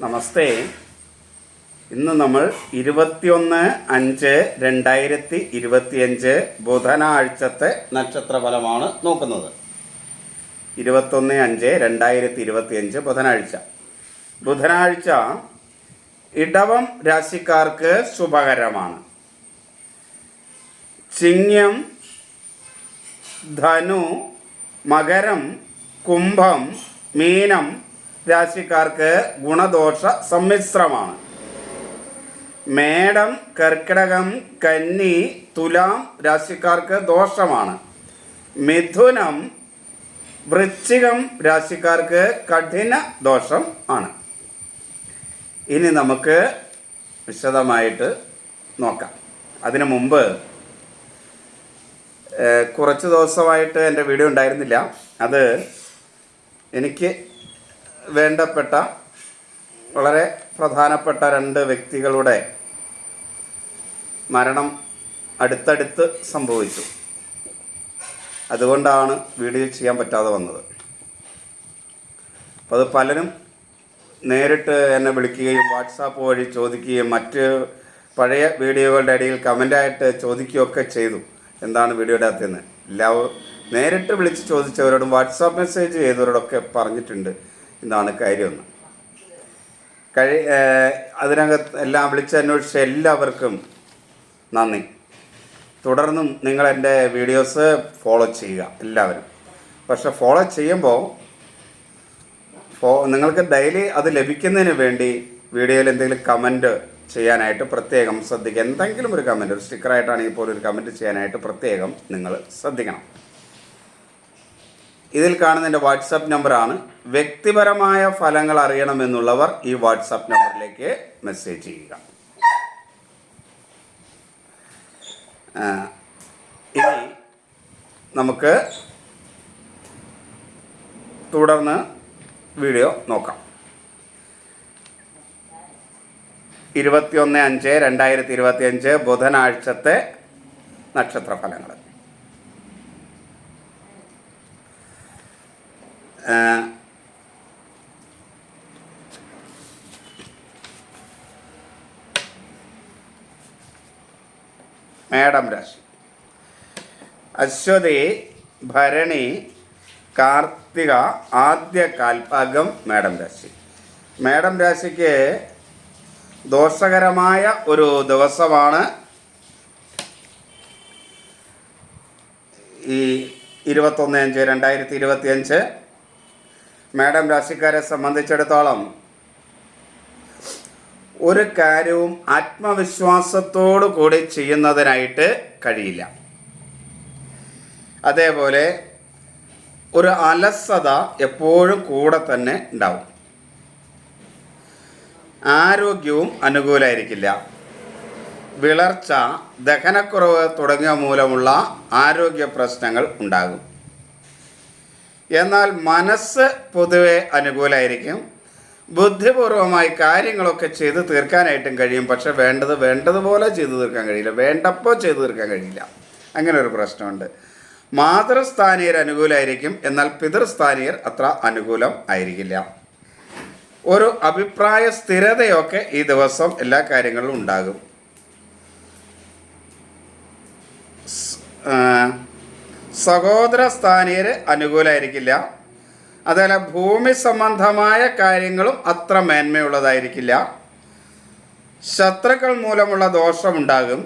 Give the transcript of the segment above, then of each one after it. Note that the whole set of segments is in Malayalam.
നമസ്തേ. ഇന്ന് നമ്മൾ 21/5/2025 ബുധനാഴ്ചത്തെ നക്ഷത്രഫലമാണ് നോക്കുന്നത്. 21/5/2025 ബുധനാഴ്ച. ബുധനാഴ്ച ഇടവം രാശിക്കാർക്ക് ശുഭകരമാണ്. ചിങ്ങം, ധനു, മകരം, കുംഭം, മീനം രാശിക്കാർക്ക് ഗുണദോഷ സമ്മിശ്രമാണ്. മേടം, കർക്കിടകം, കന്നി, തുലാം രാശിക്കാർക്ക് ദോഷമാണ്. മിഥുനം, വൃശ്ചികം രാശിക്കാർക്ക് കഠിന ദോഷം ആണ്. ഇനി നമുക്ക് വിശദമായിട്ട് നോക്കാം. അതിനു മുമ്പ് കുറച്ച് ദിവസമായിട്ട് എൻ്റെ വീഡിയോ ഉണ്ടായിരുന്നില്ല. അത് എനിക്ക് വേണ്ടപ്പെട്ട വളരെ പ്രധാനപ്പെട്ട 2 വ്യക്തികളുടെ മരണം അടുത്തടുത്ത് സംഭവിച്ചു. അതുകൊണ്ടാണ് വീഡിയോ ചെയ്യാൻ പറ്റാതെ വന്നത്. അപ്പോൾ അത് പലരും നേരിട്ട് എന്നെ വിളിക്കുകയും വാട്സാപ്പ് വഴി ചോദിക്കുകയും മറ്റ് പഴയ വീഡിയോകളുടെ ഇടയിൽ കമൻ്റായിട്ട് ചോദിക്കുകയൊക്കെ ചെയ്തു. എന്താണ് വീഡിയോയുടെ അകത്തുനിന്ന് നേരിട്ട് വിളിച്ച് ചോദിച്ചവരോടും വാട്സാപ്പ് മെസ്സേജ് ചെയ്തവരോടൊക്കെ പറഞ്ഞിട്ടുണ്ട് ഇതാണ് കാര്യമെന്ന്. അതിനകത്ത് എല്ലാം വിളിച്ച് അന്വേഷിച്ച എല്ലാവർക്കും നന്ദി. തുടർന്നും നിങ്ങൾ എൻ്റെ വീഡിയോസ് ഫോളോ ചെയ്യുക എല്ലാവരും. പക്ഷെ ഫോളോ ചെയ്യുമ്പോൾ നിങ്ങൾക്ക് ഡെയിലി അത് ലഭിക്കുന്നതിന് വേണ്ടി വീഡിയോയിൽ എന്തെങ്കിലും കമൻറ്റ് ചെയ്യാനായിട്ട് പ്രത്യേകം ശ്രദ്ധിക്കുക. എന്തെങ്കിലും ഒരു കമൻറ്റ്, ഒരു സ്റ്റിക്കറായിട്ടാണെങ്കിൽ പോലും ഒരു കമൻറ്റ് ചെയ്യാനായിട്ട് പ്രത്യേകം നിങ്ങൾ ശ്രദ്ധിക്കണം. ഇതിൽ കാണുന്ന എൻ്റെ വാട്സാപ്പ് നമ്പറാണ്. വ്യക്തിപരമായ ഫലങ്ങൾ അറിയണമെന്നുള്ളവർ ഈ വാട്സാപ്പ് നമ്പറിലേക്ക് മെസ്സേജ് ചെയ്യുക. ഇനി നമുക്ക് തുടർന്ന് വീഡിയോ നോക്കാം. 21/5/2025 ബുധനാഴ്ചത്തെ നക്ഷത്രഫലങ്ങൾ. മേടം രാശി. അശ്വതി, ഭരണി, കാർത്തിക ആദ്യ കാൽഭാഗം മേടം രാശി. മേടം രാശിക്ക് ദോഷകരമായ ഒരു ദിവസമാണ് ഈ 21/5/2025. മേടം രാശിക്കാരെ സംബന്ധിച്ചിടത്തോളം ഒരു കാര്യവും ആത്മവിശ്വാസത്തോടു കൂടി ചെയ്യുന്നതിനായിട്ട് കഴിയില്ല. അതേപോലെ ഒരു അലസത എപ്പോഴും കൂടെ തന്നെ ഉണ്ടാവും. ആരോഗ്യവും അനുകൂലമായിരിക്കില്ല. വിളർച്ച, ദഹനക്കുറവ് തുടങ്ങിയ മൂലമുള്ള ആരോഗ്യ പ്രശ്നങ്ങൾ ഉണ്ടാകും. എന്നാൽ മനസ്സ് പൊതുവെ അനുകൂലമായിരിക്കും. ബുദ്ധിപൂർവമായി കാര്യങ്ങളൊക്കെ ചെയ്ത് തീർക്കാനായിട്ടും കഴിയും. പക്ഷെ വേണ്ടതുപോലെ ചെയ്തു തീർക്കാൻ കഴിയില്ല, വേണ്ടപ്പോൾ ചെയ്തു തീർക്കാൻ കഴിയില്ല. അങ്ങനെ ഒരു പ്രശ്നമുണ്ട്. മാതൃസ്ഥാനീയർ അനുകൂലമായിരിക്കും, എന്നാൽ പിതൃസ്ഥാനീയർ അത്ര അനുകൂലം ആയിരിക്കില്ല. ഒരു അഭിപ്രായ സ്ഥിരതയൊക്കെ ഈ ദിവസം എല്ലാ കാര്യങ്ങളിലും ഉണ്ടാകും. സഹോദര സ്ഥാനീയർ അനുകൂലമായിരിക്കില്ല. അതുപോലെ ഭൂമി സംബന്ധമായ കാര്യങ്ങളും അത്ര മേന്മയുള്ളതായിരിക്കില്ല. ശത്രുക്കൾ മൂലമുള്ള ദോഷമുണ്ടാകും.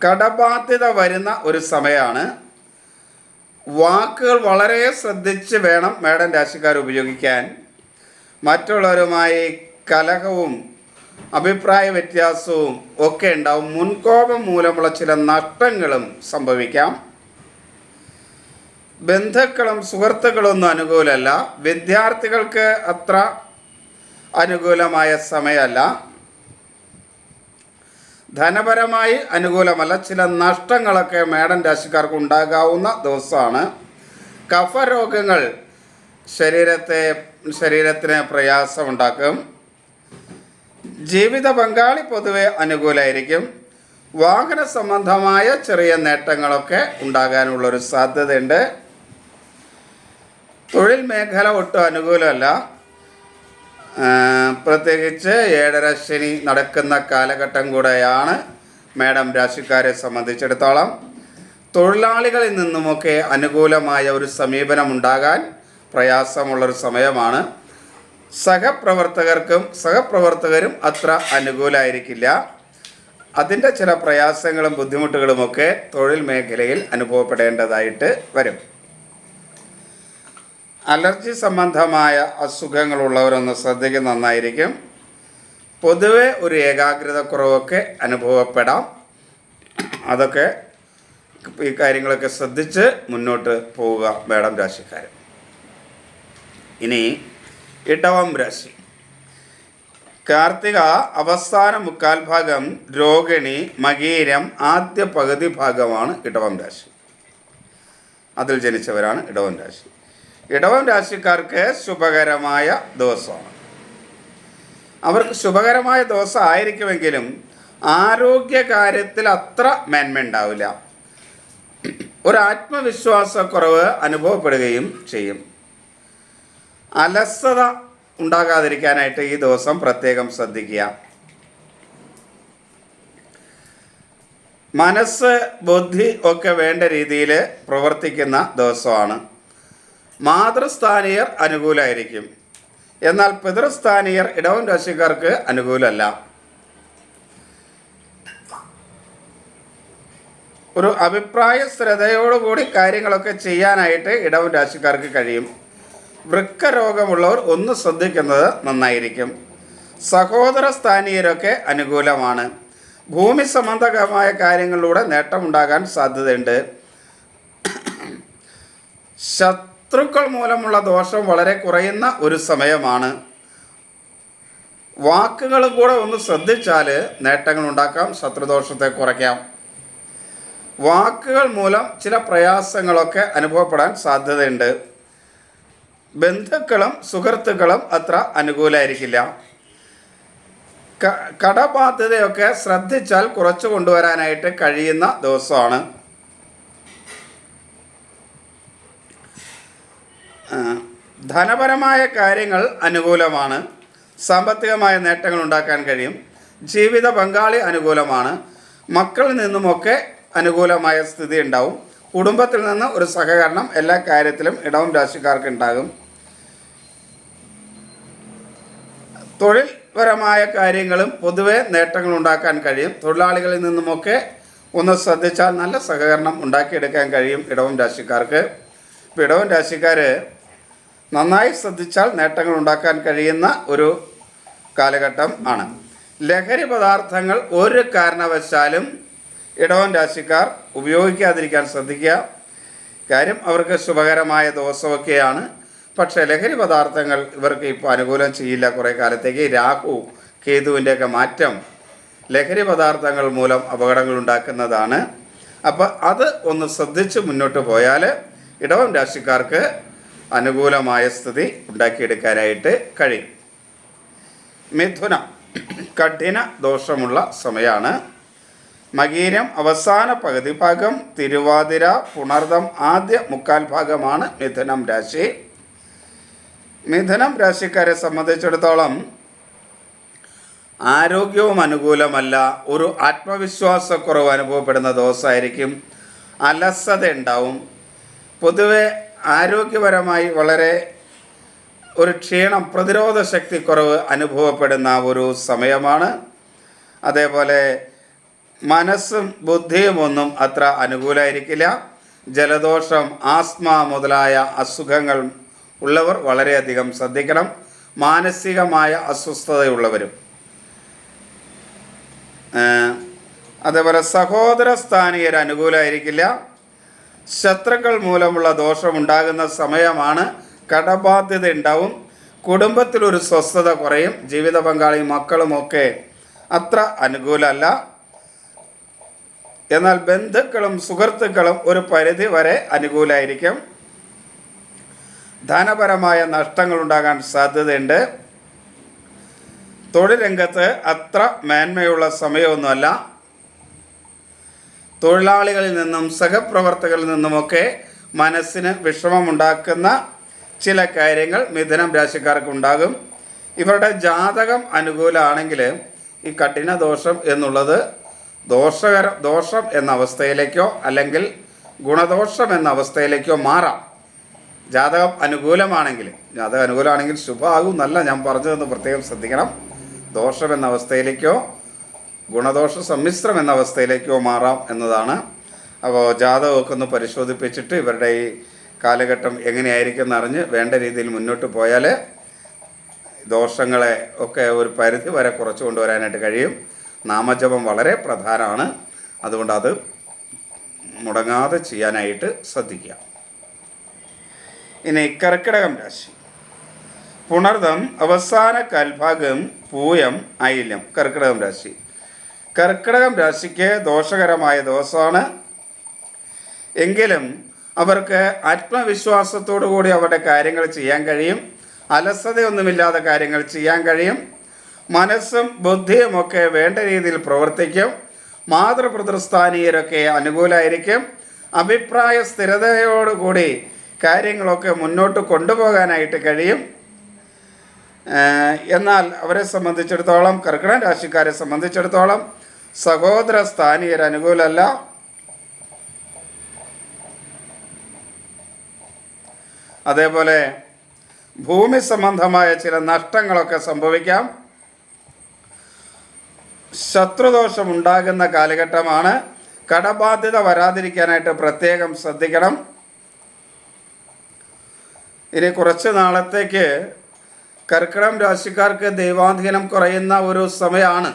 കടബാധ്യത വരുന്ന ഒരു സമയമാണ്. വാക്കുകൾ വളരെ ശ്രദ്ധിച്ച് വേണം മേടം രാശിക്കാർ ഉപയോഗിക്കാൻ. മറ്റുള്ളവരുമായി കലഹവും അഭിപ്രായ വ്യത്യാസവും ഒക്കെ ഉണ്ടാവും. മുൻകോപം മൂലമുള്ള ചില നഷ്ടങ്ങളും സംഭവിക്കാം. ബന്ധുക്കളും സുഹൃത്തുക്കളൊന്നും അനുകൂലമല്ല. വിദ്യാർത്ഥികൾക്ക് അത്ര അനുകൂലമായ സമയമല്ല. ധനപരമായി അനുകൂലമല്ല. ചില നഷ്ടങ്ങളൊക്കെ മേടം രാശിക്കാർക്ക് ഉണ്ടാകാവുന്ന ദിവസമാണ്. കഫരോഗങ്ങൾ ശരീരത്തിന് പ്രയാസമുണ്ടാക്കും. ജീവിത പങ്കാളി പൊതുവെ അനുകൂലമായിരിക്കും. വാഹന സംബന്ധമായ ചെറിയ നേട്ടങ്ങളൊക്കെ ഉണ്ടാകാനുള്ളൊരു സാധ്യതയുണ്ട്. തൊഴിൽ മേഖല ഒട്ടും അനുകൂലമല്ല. പ്രത്യേകിച്ച് 7.5 ശനി നടക്കുന്ന കാലഘട്ടം കൂടെയാണ് മേടം രാശിക്കാരെ സംബന്ധിച്ചിടത്തോളം. തൊഴിലാളികളിൽ നിന്നുമൊക്കെ അനുകൂലമായ ഒരു സമീപനം ഉണ്ടാകാൻ പ്രയാസമുള്ളൊരു സമയമാണ്. സഹപ്രവർത്തകരും അത്ര അനുകൂലമായിരിക്കില്ല. അതിൻ്റെ ചില പ്രയാസങ്ങളും ബുദ്ധിമുട്ടുകളുമൊക്കെ തൊഴിൽ മേഖലയിൽ അനുഭവപ്പെടേണ്ടതായിട്ട് വരും. അലർജി സംബന്ധമായ അസുഖങ്ങളുള്ളവരൊന്ന് ശ്രദ്ധിക്കുന്നത് നന്നായിരിക്കും. പൊതുവെ ഒരു ഏകാഗ്രത കുറവൊക്കെ അനുഭവപ്പെടാം. അതൊക്കെ ഈ കാര്യങ്ങളൊക്കെ ശ്രദ്ധിച്ച് മുന്നോട്ട് പോവുക മേടം രാശിക്കാർ. ഇനി ഇടവം രാശി. കാർത്തിക അവസാന മുക്കാൽ ഭാഗം, രോഹിണി മകീരം ആദ്യ പകുതി ഭാഗമാണ് ഇടവം രാശി. അതിൽ ജനിച്ചവരാണ് ഇടവം രാശി. ഇടവം രാശിക്കാർക്ക് ശുഭകരമായ ദിവസമാണ്. അവർക്ക് ശുഭകരമായ ദിവസം ആയിരിക്കുമെങ്കിലും ആരോഗ്യകാര്യത്തിൽ അത്ര മേന്മ ഉണ്ടാവില്ല. ഒരു ആത്മവിശ്വാസക്കുറവ് അനുഭവപ്പെടുകയും ചെയ്യും. അലസത ഉണ്ടാകാതിരിക്കാനായിട്ട് ഈ ദിവസം പ്രത്യേകം ശ്രദ്ധിക്കുക. മനസ്സ് ബുദ്ധി ഒക്കെ വേണ്ട രീതിയിൽ പ്രവർത്തിക്കുന്ന ദിവസമാണ്. മാതൃസ്ഥാനീയർ അനുകൂലമായിരിക്കും. എന്നാൽ പിതൃസ്ഥാനീയർ ഇടവം രാശിക്കാർക്ക് അനുകൂലമല്ല. ഒരു അഭിപ്രായ സ്ഥിരതയോടുകൂടി കാര്യങ്ങളൊക്കെ ചെയ്യാനായിട്ട് ഇടവം രാശിക്കാർക്ക് കഴിയും. വൃക്കരോഗമുള്ളവർ ഒന്ന് ശ്രദ്ധിക്കുന്നത് നന്നായിരിക്കും. സഹോദര സ്ഥാനീയരൊക്കെ അനുകൂലമാണ്. ഭൂമി സംബന്ധമായ കാര്യങ്ങളിലൂടെ നേട്ടമുണ്ടാകാൻ സാധ്യതയുണ്ട്. ശത്രുക്കൾ മൂലമുള്ള ദോഷം വളരെ കുറയുന്ന ഒരു സമയമാണ്. വാക്കുകളും കൂടെ ഒന്ന് ശ്രദ്ധിച്ചാൽ നേട്ടങ്ങൾ ഉണ്ടാക്കാം, ശത്രുദോഷത്തെ കുറയ്ക്കാം. വാക്കുകൾ മൂലം ചില പ്രയാസങ്ങളൊക്കെ അനുഭവപ്പെടാൻ സാധ്യതയുണ്ട്. ബന്ധുക്കളും സുഹൃത്തുക്കളും അത്ര അനുകൂലമായിരിക്കില്ല. കടബാധ്യതയൊക്കെ ശ്രദ്ധിച്ചാൽ കുറച്ചു കൊണ്ടുവരാനായിട്ട് കഴിയുന്ന ദിവസമാണ്. ധനപരമായ കാര്യങ്ങൾ അനുകൂലമാണ്. സാമ്പത്തികമായ നേട്ടങ്ങൾ ഉണ്ടാക്കാൻ കഴിയും. ജീവിത പങ്കാളി അനുകൂലമാണ്. മക്കളിൽ നിന്നുമൊക്കെ അനുകൂലമായ സ്ഥിതി ഉണ്ടാവും. കുടുംബത്തിൽ നിന്ന് ഒരു സഹകരണം എല്ലാ കാര്യത്തിലും ഇടവം രാശിക്കാർക്ക് ഉണ്ടാകും. തൊഴിൽപരമായ കാര്യങ്ങളും പൊതുവെ നേട്ടങ്ങൾ ഉണ്ടാക്കാൻ കഴിയും. തൊഴിലാളികളിൽ നിന്നുമൊക്കെ ഒന്ന് ശ്രദ്ധിച്ചാൽ നല്ല സഹകരണം ഉണ്ടാക്കിയെടുക്കാൻ കഴിയും ഇടവം രാശിക്കാർക്ക്. ഇപ്പോൾ ഇടവം രാശിക്കാർ നന്നായി ശ്രദ്ധിച്ചാൽ നേട്ടങ്ങൾ ഉണ്ടാക്കാൻ കഴിയുന്ന ഒരു കാലഘട്ടം ആണ്. ലഹരി പദാർത്ഥങ്ങൾ ഒരു കാരണവശാലും ഇടവം രാശിക്കാർ ഉപയോഗിക്കാതിരിക്കാൻ ശ്രദ്ധിക്കുക. കാര്യം അവർക്ക് ശുഭകരമായ ദിവസമൊക്കെയാണ്. പക്ഷേ ലഹരി പദാർത്ഥങ്ങൾ ഇവർക്ക് ഇപ്പോൾ അനുകൂലം ചെയ്യില്ല. കുറേ കാലത്തേക്ക് രാഹു കേതുവിൻ്റെയൊക്കെ മാറ്റം ലഹരി പദാർത്ഥങ്ങൾ മൂലം അപകടങ്ങൾ ഉണ്ടാക്കുന്നതാണ്. അപ്പോൾ അത് ഒന്ന് ശ്രദ്ധിച്ച് മുന്നോട്ട് പോയാൽ ഇടവം രാശിക്കാർക്ക് അനുകൂലമായ സ്ഥിതി ഉണ്ടാക്കിയെടുക്കാനായിട്ട് കഴിയും. മിഥുനം കഠിന ദോഷമുള്ള സമയമാണ്. മകീരം അവസാന പകുതി ഭാഗം, തിരുവാതിര പുണർദം ആദ്യ മുക്കാൽ ഭാഗമാണ് മിഥുനം രാശി. മിഥുനം രാശിക്കാരെ സംബന്ധിച്ചിടത്തോളം ആരോഗ്യവും അനുകൂലമല്ല. ഒരു ആത്മവിശ്വാസക്കുറവ് അനുഭവപ്പെടുന്ന ദിവസമായിരിക്കും. അലസത ഉണ്ടാവും. പൊതുവെ ആരോഗ്യപരമായി വളരെ ഒരു ക്ഷീണം, പ്രതിരോധ ശക്തി കുറവ് അനുഭവപ്പെടുന്ന ഒരു സമയമാണ്. അതേപോലെ മനസ്സും ബുദ്ധിയും ഒന്നും അത്ര അനുകൂലമായിരിക്കില്ല. ജലദോഷം, ആസ്മ മുതലായ അസുഖങ്ങൾ ഉള്ളവർ വളരെയധികം ശ്രദ്ധിക്കണം. മാനസികമായ അസ്വസ്ഥതയുള്ളവരും. അതേപോലെ സഹോദര സ്ഥാനീയർ അനുകൂലമായിരിക്കില്ല. ശത്രുക്കൾ മൂലമുള്ള ദോഷമുണ്ടാകുന്ന സമയമാണ്. കടബാധ്യത ഉണ്ടാവും. കുടുംബത്തിലൊരു സ്വസ്ഥത കുറയും. ജീവിത പങ്കാളിയും മക്കളുമൊക്കെ അത്ര അനുകൂലമല്ല. എന്നാൽ ബന്ധുക്കളും സുഹൃത്തുക്കളും ഒരു പരിധി വരെ അനുകൂലമായിരിക്കും. ധനപരമായ നഷ്ടങ്ങൾ ഉണ്ടാകാൻ സാധ്യതയുണ്ട്. തൊഴിൽ രംഗത്ത് അത്ര മേന്മയുള്ള സമയമൊന്നുമല്ല. തൊഴിലാളികളിൽ നിന്നും സഹപ്രവർത്തകരിൽ നിന്നുമൊക്കെ മനസ്സിന് വിഷമമുണ്ടാക്കുന്ന ചില കാര്യങ്ങൾ മിഥുനം രാശിക്കാർക്ക് ഉണ്ടാകും. ഇവരുടെ ജാതകം അനുകൂലമാണെങ്കിൽ ഈ കഠിന ദോഷം എന്നുള്ളത് ദോഷം എന്ന അവസ്ഥയിലേക്കോ അല്ലെങ്കിൽ ഗുണദോഷം എന്ന അവസ്ഥയിലേക്കോ മാറാം. ജാതകം അനുകൂലമാണെങ്കിൽ ശുഭമാകും എന്നല്ല ഞാൻ പറഞ്ഞതെന്ന് പ്രത്യേകം ശ്രദ്ധിക്കണം. ദോഷം എന്ന അവസ്ഥയിലേക്കോ ഗുണദോഷ സമ്മിശ്രം എന്ന അവസ്ഥയിലേക്കോ മാറാം എന്നതാണ്. അപ്പോൾ ജാതകമൊക്കെ ഒന്ന് പരിശോധിപ്പിച്ചിട്ട് ഇവരുടെ ഈ കാലഘട്ടം എങ്ങനെയായിരിക്കും എന്നറിഞ്ഞ് വേണ്ട രീതിയിൽ മുന്നോട്ട് പോയാൽ ദോഷങ്ങളെ ഒക്കെ ഒരു പരിധി വരെ കുറച്ച് കൊണ്ടുവരാനായിട്ട് കഴിയും. നാമജപം വളരെ പ്രധാനമാണ്. അതുകൊണ്ട് അത് മുടങ്ങാതെ ചെയ്യാനായിട്ട് ശ്രദ്ധിക്കുക. ഇനി കർക്കിടകം രാശി. പുണർദം അവസാന കാൽഭാഗം പൂയം ആയില്യം കർക്കിടകം രാശി. കർക്കിടകം രാശിക്ക് ദോഷകരമായ ദിവസമാണ്. എങ്കിലും അവർക്ക് ആത്മവിശ്വാസത്തോടു കൂടി അവരുടെ കാര്യങ്ങൾ ചെയ്യാൻ കഴിയും. അലസതയൊന്നുമില്ലാതെ കാര്യങ്ങൾ ചെയ്യാൻ കഴിയും. മനസ്സും ബുദ്ധിയുമൊക്കെ വേണ്ട രീതിയിൽ പ്രവർത്തിക്കും. മാതൃപിതൃസ്ഥാനീയരൊക്കെ അനുകൂലമായിരിക്കും. അഭിപ്രായ സ്ഥിരതയോടുകൂടി കാര്യങ്ങളൊക്കെ മുന്നോട്ട് കൊണ്ടുപോകാനായിട്ട് കഴിയും. എന്നാൽ അവരെ സംബന്ധിച്ചിടത്തോളം, കർക്കിടക രാശിക്കാരെ സംബന്ധിച്ചിടത്തോളം സഹോദര സ്ഥാനീയർ അനുകൂലമല്ല. അതേപോലെ ഭൂമി സംബന്ധമായ ചില നഷ്ടങ്ങളൊക്കെ സംഭവിക്കാം. ശത്രുദോഷം ഉണ്ടാകുന്ന കാലഘട്ടമാണ്. കടബാധ്യത വരാതിരിക്കാനായിട്ട് പ്രത്യേകം ശ്രദ്ധിക്കണം. ഇനി കുറച്ച് നാളത്തേക്ക് കർക്കിടകം രാശിക്കാർക്ക് ദൈവാധീനം കുറയുന്ന ഒരു സമയമാണ്.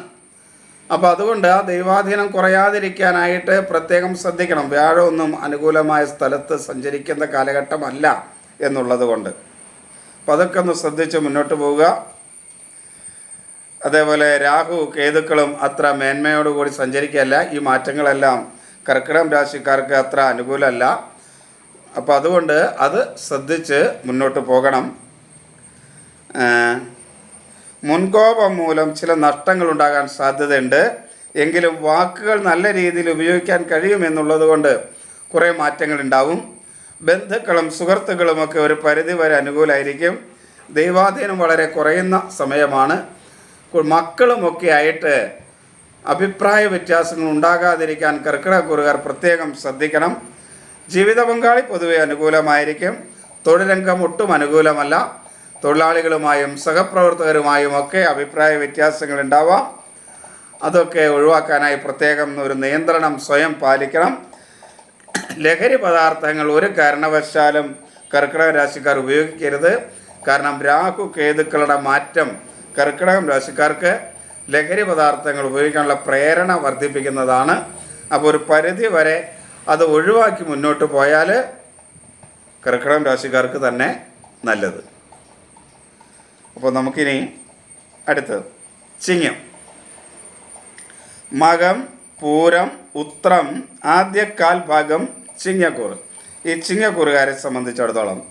അപ്പോൾ അതുകൊണ്ട് ആ ദൈവാധീനം കുറയാതിരിക്കാനായിട്ട് പ്രത്യേകം ശ്രദ്ധിക്കണം. വ്യാഴമൊന്നും അനുകൂലമായ സ്ഥലത്ത് സഞ്ചരിക്കുന്ന കാലഘട്ടമല്ല എന്നുള്ളത് കൊണ്ട് അപ്പോൾ അതൊക്കെ ഒന്ന് ശ്രദ്ധിച്ച് മുന്നോട്ട് പോവുക. അതേപോലെ രാഹു കേതുക്കളും അത്ര മേന്മയോടുകൂടി സഞ്ചരിക്കുകയല്ല. ഈ മാറ്റങ്ങളെല്ലാം കർക്കിടകം രാശിക്കാർക്ക് അത്ര അനുകൂലമല്ല. അപ്പോൾ അതുകൊണ്ട് അത് ശ്രദ്ധിച്ച് മുന്നോട്ട് പോകണം. മുൻകോപം മൂലം ചില നഷ്ടങ്ങളുണ്ടാകാൻ സാധ്യതയുണ്ട്. എങ്കിലും വാക്കുകൾ നല്ല രീതിയിൽ ഉപയോഗിക്കാൻ കഴിയുമെന്നുള്ളത് കൊണ്ട് കുറേ മാറ്റങ്ങളുണ്ടാവും. ബന്ധുക്കളും സുഹൃത്തുക്കളുമൊക്കെ ഒരു പരിധി വരെ അനുകൂലമായിരിക്കും. ദൈവാധീനം വളരെ കുറയുന്ന സമയമാണ്. മക്കളുമൊക്കെ ആയിട്ട് അഭിപ്രായ വ്യത്യാസങ്ങൾ ഉണ്ടാകാതിരിക്കാൻ കർക്കിടകക്കൂറുകാർ പ്രത്യേകം ശ്രദ്ധിക്കണം. ജീവിത പങ്കാളി പൊതുവെ അനുകൂലമായിരിക്കും. തൊഴിൽരംഗം ഒട്ടും അനുകൂലമല്ല. തൊഴിലാളികളുമായും സഹപ്രവർത്തകരുമായും ഒക്കെ അഭിപ്രായ വ്യത്യാസങ്ങൾ ഉണ്ടാവാം. അതൊക്കെ ഒഴിവാക്കാനായി പ്രത്യേകം ഒരു നിയന്ത്രണം സ്വയം പാലിക്കണം. ലഹരി പദാർത്ഥങ്ങൾ ഒരു കാരണവശാലും കർക്കിടക രാശിക്കാർ ഉപയോഗിക്കരുത്. കാരണം രാഹു കേതുക്കളുടെ മാറ്റം കർക്കിടകം രാശിക്കാർക്ക് ലഹരി പദാർത്ഥങ്ങൾ ഉപയോഗിക്കാനുള്ള പ്രേരണ വർദ്ധിപ്പിക്കുന്നതാണ്. അപ്പോൾ ഒരു പരിധി വരെ അത് ഒഴിവാക്കി മുന്നോട്ട് പോയാൽ കർക്കിടകം രാശിക്കാർക്ക് തന്നെ നല്ലത്. അപ്പോൾ നമുക്കിനി അടുത്തത് ചിങ്ങം. മകം, പൂരം, ഉത്രം, ആദ്യകാൽ ഭാഗം ചിങ്ങക്കൂറ്. ഈ ചിങ്ങക്കൂറുകാരെ സംബന്ധിച്ചിടത്തോളം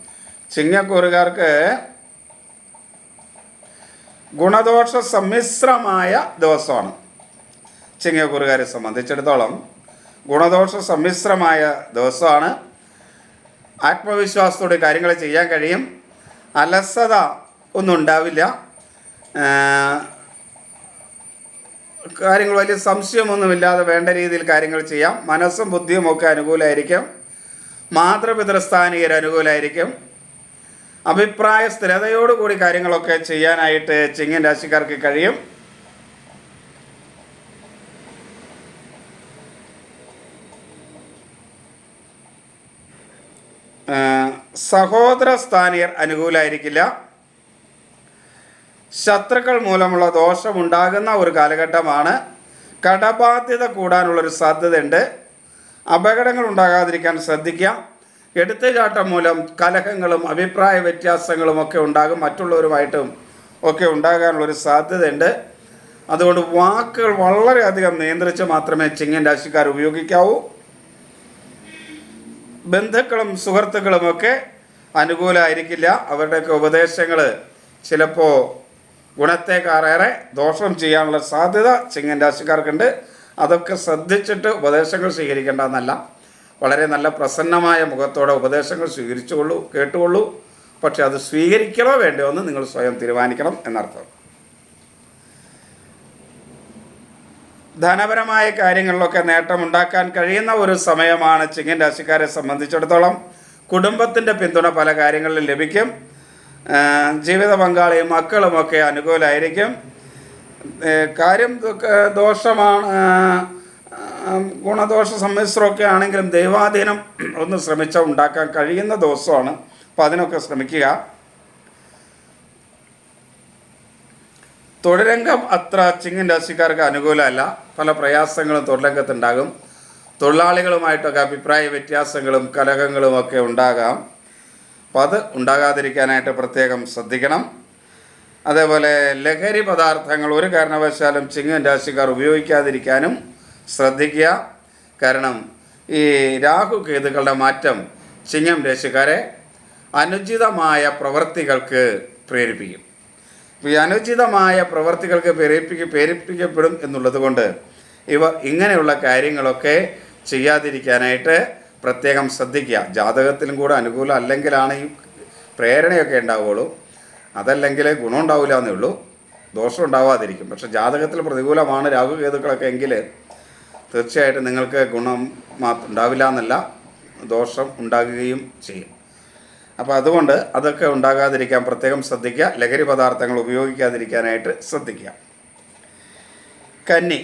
ചിങ്ങക്കൂറുകാർക്ക് ഗുണദോഷ സമ്മിശ്രമായ ദിവസമാണ്. ചിങ്ങക്കൂറുകാരെ സംബന്ധിച്ചിടത്തോളം ഗുണദോഷ സമ്മിശ്രമായ ദിവസമാണ്. ആത്മവിശ്വാസത്തോടെ കാര്യങ്ങൾ ചെയ്യാൻ കഴിയും. അലസത ഒന്നും ഉണ്ടാവില്ല. കാര്യങ്ങൾ വലിയ സംശയമൊന്നുമില്ലാതെ വേണ്ട രീതിയിൽ കാര്യങ്ങൾ ചെയ്യാം. മനസ്സും ബുദ്ധിയും ഒക്കെ അനുകൂലമായിരിക്കും. മാതൃപിതൃസ്ഥാനീയർ അനുകൂലമായിരിക്കും. അഭിപ്രായ സ്ഥിരതയോടുകൂടി കാര്യങ്ങളൊക്കെ ചെയ്യാനായിട്ട് ചിങ്ങൻ രാശിക്കാർക്ക് കഴിയും. സഹോദര സ്ഥാനീയർ അനുകൂലമായിരിക്കില്ല. ശത്രുക്കൾ മൂലമുള്ള ദോഷമുണ്ടാകുന്ന ഒരു കാലഘട്ടമാണ്. കടബാധ്യത കൂടാനുള്ളൊരു സാധ്യതയുണ്ട്. അപകടങ്ങൾ ഉണ്ടാകാതിരിക്കാൻ ശ്രദ്ധിക്കുക. എടുത്തുചാട്ടം മൂലം കലഹങ്ങളും അഭിപ്രായ വ്യത്യാസങ്ങളും ഒക്കെ ഉണ്ടാകും. മറ്റുള്ളവരുമായിട്ടും ഒക്കെ ഉണ്ടാകാനുള്ളൊരു സാധ്യതയുണ്ട്. അതുകൊണ്ട് വാക്കുകൾ വളരെയധികം നിയന്ത്രിച്ച് മാത്രമേ ചിങ്ങൻ രാശിക്കാർ ഉപയോഗിക്കാവൂ. ബന്ധുക്കളും സുഹൃത്തുക്കളുമൊക്കെ അനുകൂലമായിരിക്കില്ല. അവരുടെയൊക്കെ ഉപദേശങ്ങൾ ചിലപ്പോൾ ഗുണത്തേക്കാളേറെ ദോഷം ചെയ്യാനുള്ള സാധ്യത ചിങ്ങൻ രാശിക്കാർക്കുണ്ട്. അതൊക്കെ ശ്രദ്ധിച്ചിട്ട് ഉപദേശങ്ങൾ സ്വീകരിക്കേണ്ടതെന്നല്ല. വളരെ നല്ല പ്രസന്നമായ മുഖത്തോടെ ഉപദേശങ്ങൾ സ്വീകരിച്ചുകൊള്ളൂ, കേട്ടുകൊള്ളൂ. പക്ഷെ അത് സ്വീകരിക്കണോ വേണ്ടയോ എന്ന് നിങ്ങൾ സ്വയം തീരുമാനിക്കണം എന്നർത്ഥം. ധനപരമായ കാര്യങ്ങളിലൊക്കെ നേട്ടമുണ്ടാക്കാൻ കഴിയുന്ന ഒരു സമയമാണ് ചിങ്ങൻ രാശിക്കാരെ സംബന്ധിച്ചിടത്തോളം. കുടുംബത്തിൻ്റെ പിന്തുണ പല കാര്യങ്ങളിലും ലഭിക്കും. ജീവിത പങ്കാളിയും മക്കളുമൊക്കെ അനുകൂലമായിരിക്കും. കാര്യം ദോഷമാണ്, ഗുണദോഷ സമ്മിശ്രമൊക്കെ ആണെങ്കിലും ദൈവാധീനം ഒന്ന് ശ്രമിച്ചാൽ ഉണ്ടാക്കാൻ കഴിയുന്ന ദിവസമാണ്. അപ്പം അതിനൊക്കെ ശ്രമിക്കുക. തൊഴിൽരംഗം അത്ര ചിങ്ങൻ രാശിക്കാർക്ക് അനുകൂലമല്ല. പല പ്രയാസങ്ങളും തൊഴിൽരംഗത്തുണ്ടാകും. തൊഴിലാളികളുമായിട്ടൊക്കെ അഭിപ്രായ വ്യത്യാസങ്ങളും കലഹങ്ങളും ഒക്കെ ഉണ്ടാകാം. അപ്പോൾ അത് ഉണ്ടാകാതിരിക്കാനായിട്ട് പ്രത്യേകം ശ്രദ്ധിക്കണം. അതേപോലെ ലഹരി പദാർത്ഥങ്ങൾ ഒരു കാരണവശാലും ചിങ്ങൻ രാശിക്കാർ ഉപയോഗിക്കാതിരിക്കാനും ശ്രദ്ധിക്കുക. കാരണം ഈ രാഹു കേതുക്കളുടെ മാറ്റം ചിങ്ങം രാശിക്കാരെ അനുചിതമായ പ്രവൃത്തികൾക്ക് പ്രേരിപ്പിക്കും. ഈ അനുചിതമായ പ്രവൃത്തികൾക്ക് പ്രേരിപ്പിക്കപ്പെടും എന്നുള്ളത് കൊണ്ട് ഇവർ ഇങ്ങനെയുള്ള കാര്യങ്ങളൊക്കെ ചെയ്യാതിരിക്കാനായിട്ട് പ്രത്യേകം ശ്രദ്ധിക്കുക. ജാതകത്തിലും കൂടെ അനുകൂലം അല്ലെങ്കിലാണ് ഈ പ്രേരണയൊക്കെ ഉണ്ടാവുകയുള്ളൂ. അതല്ലെങ്കിൽ ഗുണം ഉണ്ടാവില്ല എന്നേ ഉള്ളൂ, ദോഷം ഉണ്ടാവാതിരിക്കും. പക്ഷെ ജാതകത്തിൽ പ്രതികൂലമാണ് രാഹു കേതുക്കളൊക്കെ എങ്കിൽ തീർച്ചയായിട്ടും നിങ്ങൾക്ക് ഗുണം ഉണ്ടാവില്ല എന്നല്ല, ദോഷം ഉണ്ടാകുകയും ചെയ്യും. അപ്പോൾ അതുകൊണ്ട് അതൊക്കെ ഉണ്ടാകാതിരിക്കാൻ പ്രത്യേകം ശ്രദ്ധിക്കുക. ലഹരി പദാർത്ഥങ്ങൾ ഉപയോഗിക്കാതിരിക്കാനായിട്ട് ശ്രദ്ധിക്കുക. കന്നി,